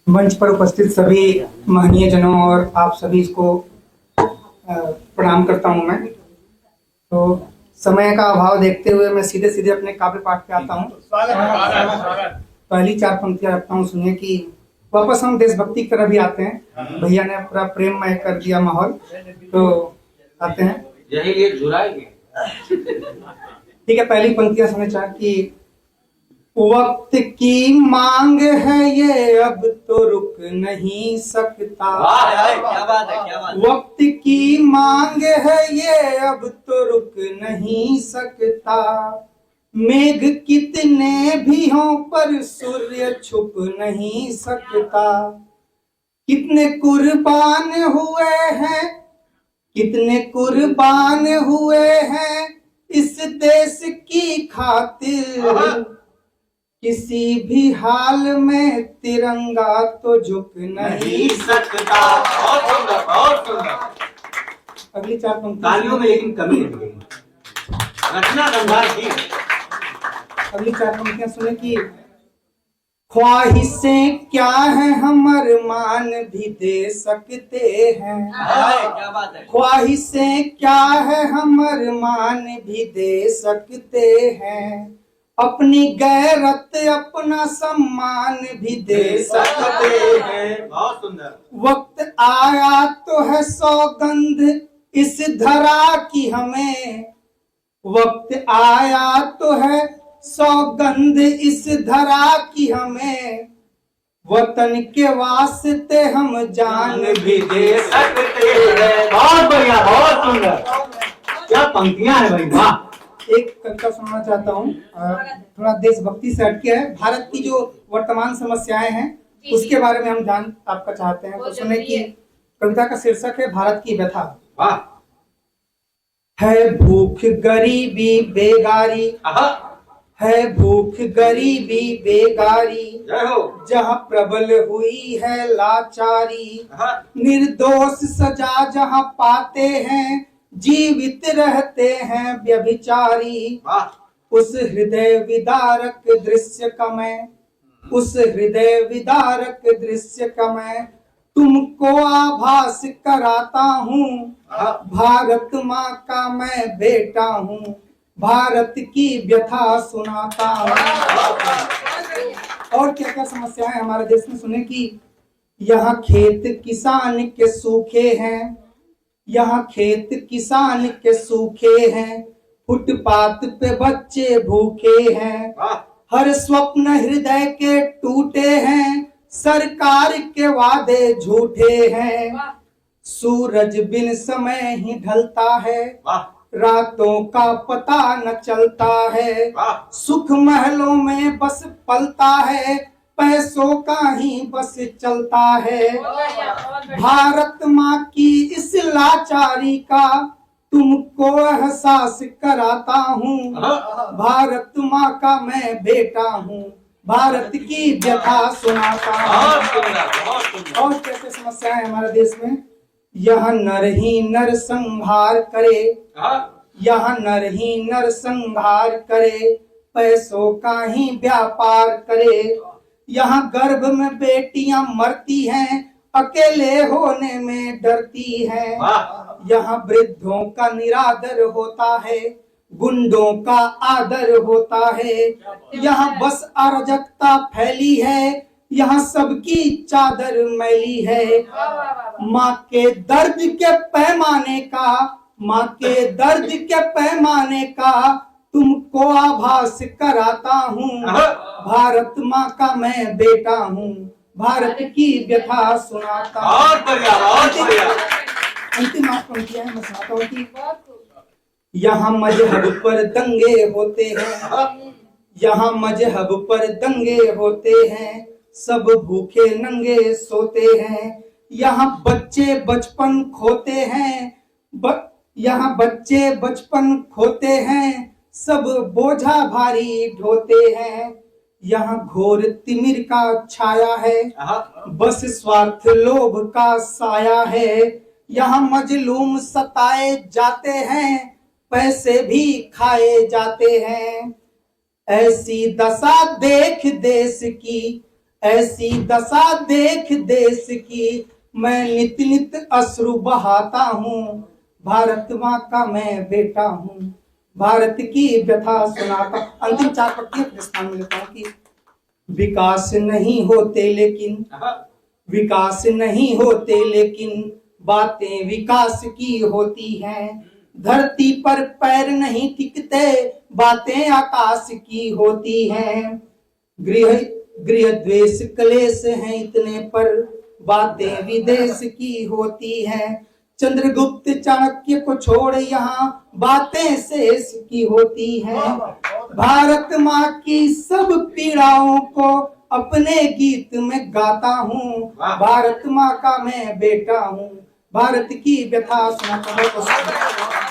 मंच पर उपस्थित सभी महनीय जनों और आप सभी को प्रणाम करता हूं मैं। तो समय का अभाव देखते हुए मैं सीधे सीधे अपने काव्य पाठ पे आता हूं। पहली चार पंक्तियां रखता हूं, सुनिए कि वापस हम देशभक्ति की तरफ भी आते हैं। भैया ने पूरा प्रेममय कर दिया माहौल, तो आते हैं। यही लिए जुड़ाएंगे। ठीक है, पहली पंक्तियां सुने चाह कि वक्त की मांग है ये अब तो रुक नहीं सकता। क्या बात है, क्या बात है। वक्त की मांग है ये अब तो रुक नहीं सकता। मेघ कितने भी हों पर सूर्य छुप नहीं सकता। कितने कुर्बान हुए हैं, कितने कुर्बान हुए हैं इस देश की खातिर। किसी भी हाल में तिरंगा तो झुक नहीं सकता। बहुत सुंदर, बहुत सुंदर। अगली चार पंक्ति तालियों में लेकिन कमी नहीं है, रचना गंधार की। अगली चार पंक्तियां सुने कि ख्वाहिशें क्या है हम अरमान भी दे सकते हैं। क्या बात है। ख्वाहिशें क्या है हम अरमान भी दे सकते हैं। अपनी गैरत अपना सम्मान भी दे सकते हैं। बहुत सुंदर। वक्त आया तो है सौगंध इस धरा की हमें। वक्त आया तो है सौगंध इस धरा की हमें। वतन के वास्ते हम जान भी दे सकते हैं। बहुत बढ़िया, बहुत सुंदर। क्या पंक्तियां हैं भाई, वाह। एक कविता सुनाना चाहता हूँ, थोड़ा देशभक्ति से हटके है। भारत की जो वर्तमान समस्याएं हैं उसके बारे में हम जान आपका चाहते हैं, तो सुने कि कविता का शीर्षक है भारत की व्यथा। वाह। है भूख गरीबी बेगारी, है भूख गरीबी बेगारी, जय हो। जहाँ प्रबल हुई है लाचारी। निर्दोष सजा जहाँ पाते हैं जीवित रहते हैं व्यभिचारी। उस हृदय विदारक दृश्य का मैं, उस हृदय विदारक दृश्य का मैं तुमको आभास कराता हूँ। भारत माँ का मैं बेटा हूँ, भारत की व्यथा सुनाता हूँ। और क्या क्या समस्याएं हमारे देश में, सुने कि यहाँ खेत किसान के सूखे हैं, यहाँ खेत किसान के सूखे हैं। फुटपाथ पे बच्चे भूखे हैं। हर स्वप्न हृदय के टूटे हैं, सरकार के वादे झूठे हैं। सूरज बिन समय ही ढलता है, रातों का पता न चलता है। सुख महलों में बस पलता है, पैसों का ही बस चलता है। भारत माँ की इस लाचारी का तुमको एहसास कराता हूँ। भारत माँ का मैं बेटा हूँ, भारत की व्यथा सुनाता हूँ। और कैसे समस्याएं हमारे देश में। यहाँ नर ही नर संहार करे, यहाँ नर ही नर संहार करे, पैसों का ही व्यापार करे। यहाँ गर्भ में बेटियां मरती हैं, अकेले होने में डरती हैं। यहाँ वृद्धों का निरादर होता है, गुंडों का आदर होता है। यहाँ बस अराजकता फैली है, यहाँ सबकी चादर मैली है। माँ के दर्द के पैमाने का, माँ के दर्द के पैमाने का तुमको आभास कराता हूँ। भारत माँ का मैं बेटा हूँ, भारत की व्यथा सुनाता हूँ। अंतिम आप पंक्तियां मैं सुनाता हूँ कि यहाँ मजहब पर दंगे होते हैं, यहाँ मजहब पर दंगे होते हैं। सब भूखे नंगे सोते हैं। यहाँ बच्चे बचपन खोते हैं, यहाँ बच्चे बचपन खोते हैं। सब बोझा भारी ढोते हैं। यहाँ घोर तिमिर का छाया है, बस स्वार्थ लोभ का साया है। यहाँ मजलूम सताए जाते हैं, पैसे भी खाए जाते हैं। ऐसी दशा देख देश की, ऐसी दशा देख देश की मैं नित नित अश्रु बहाता हूँ। भारत माँ का मैं बेटा हूँ, भारत की व्यथा सुनाता। अंतिम 4 पत्तियां फिर स्थान में लेता हूँ कि विकास नहीं होते लेकिन, विकास नहीं होते लेकिन बातें विकास की होती हैं। धरती पर पैर नहीं टिकते, बातें आकाश की होती हैं। गृह गृह द्वेष क्लेश हैं इतने पर बातें विदेश की होती हैं। चंद्रगुप्त चाणक्य को छोड़ यहाँ बातें शेष की होती हैं। भारत माँ की सब पीड़ाओं को अपने गीत में गाता हूँ। भारत माँ का मैं बेटा हूँ, भारत की व्यथा सुनाता हूँ।